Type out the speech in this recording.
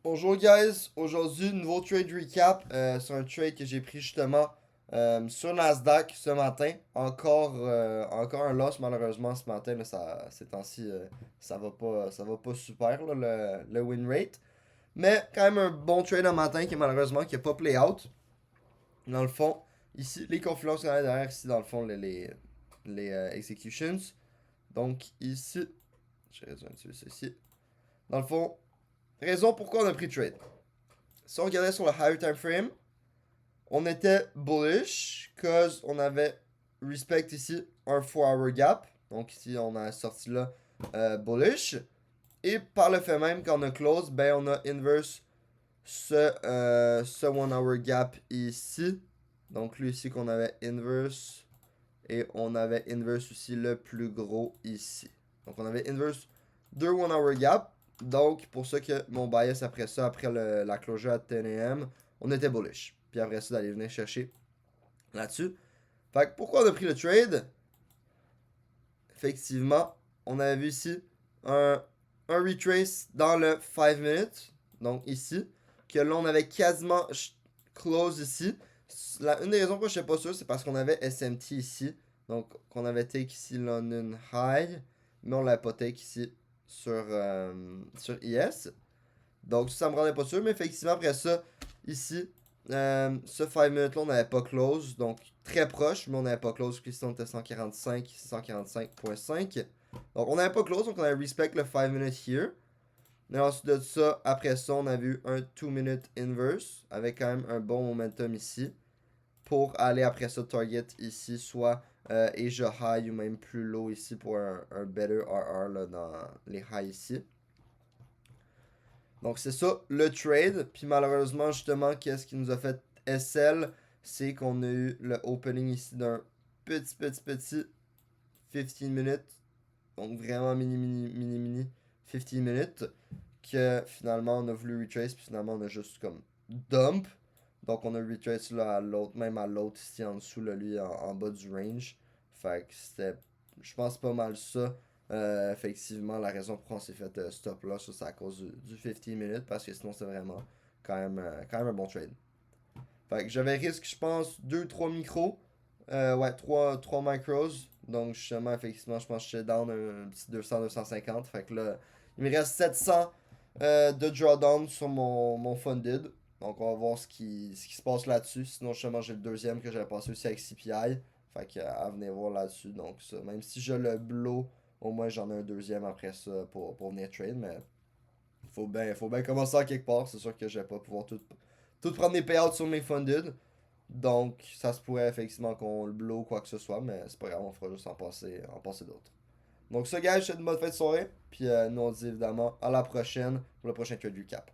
Bonjour guys, aujourd'hui nouveau trade recap. C'est un trade que j'ai pris justement sur Nasdaq ce matin. Encore un loss malheureusement ce matin. Là, ces temps-ci, ça va pas super là, le win rate. Mais quand même un bon trade un matin qui malheureusement qui a pas play out. Dans le fond, ici les confluences qu'on a derrière, ici dans le fond les executions. Donc ici, je vais réduire un petit peu ceci. Dans le fond, raison pourquoi on a pris trade. Si on regardait sur le higher time frame, on était bullish, cause on avait respect ici un 4-hour gap. Donc ici, on a sorti là bullish. Et par le fait même, quand on a close, ben on a inverse ce 1-hour gap ici. Donc lui ici qu'on avait inverse. Et on avait inverse aussi le plus gros ici. Donc on avait inverse 2 1-hour gap. Donc pour ça que mon bias après ça, après la closure à 10 AM, on était bullish. Puis après ça, d'aller venir chercher là-dessus. Fait que pourquoi on a pris le trade? Effectivement, on avait vu ici un retrace dans le 5 minutes. Donc ici. Que là, on avait quasiment close ici. Une des raisons pourquoi je ne suis pas sûr, c'est parce qu'on avait SMT ici. Donc, qu'on avait take ici London High. Mais on l'avait pas take ici sur IS. Donc, ça me rendait pas sûr. Mais effectivement, après ça, ici, ce 5 minutes là, on n'avait pas close. Donc, très proche, mais on n'avait pas close. Ici, on était 145.5. Donc, on n'avait pas close. Donc, on avait respect le 5 minutes here. Et ensuite de ça, après ça, on a vu un 2 minute inverse. Avec quand même un bon momentum ici. Pour aller après ça, target ici, soit Asia High ou même plus low ici pour un better RR là, dans les highs ici. Donc c'est ça le trade. Puis malheureusement, justement, qu'est-ce qui nous a fait SL, c'est qu'on a eu le opening ici d'un petit 15 minutes. Donc vraiment mini 15 minutes. Que finalement on a voulu retrace. Puis finalement on a juste comme dump. Donc on a retrace là à l'autre, même à l'autre ici en dessous, là, lui en bas du range. Fait que c'était, je pense pas mal ça. Effectivement, la raison pour on s'est fait stop là, ça c'est à cause du 15 minutes parce que sinon c'est vraiment quand même un bon trade. Fait que j'avais risque, je pense, 2-3 micros. Ouais, 3 micros. Donc justement, effectivement, je pense que j'étais down un petit 200-250. Fait que là, il me reste 700 de drawdown sur mon funded. Donc on va voir ce qui se passe là-dessus. Sinon, justement, j'ai le deuxième que j'avais passé aussi avec CPI. Fait que à venir voir là-dessus. Donc ça, même si je le blow, au moins j'en ai un deuxième après ça pour venir trade. Mais faut bien commencer à quelque part. C'est sûr que je vais pas pouvoir tout prendre des payouts sur mes funded. Donc, ça se pourrait effectivement qu'on le blow ou quoi que ce soit, mais c'est pas grave, on fera juste en passer d'autres. Donc, ça, gars, je te souhaite une bonne fin de soirée. Puis, nous, on se dit évidemment à la prochaine pour le prochain trade recap.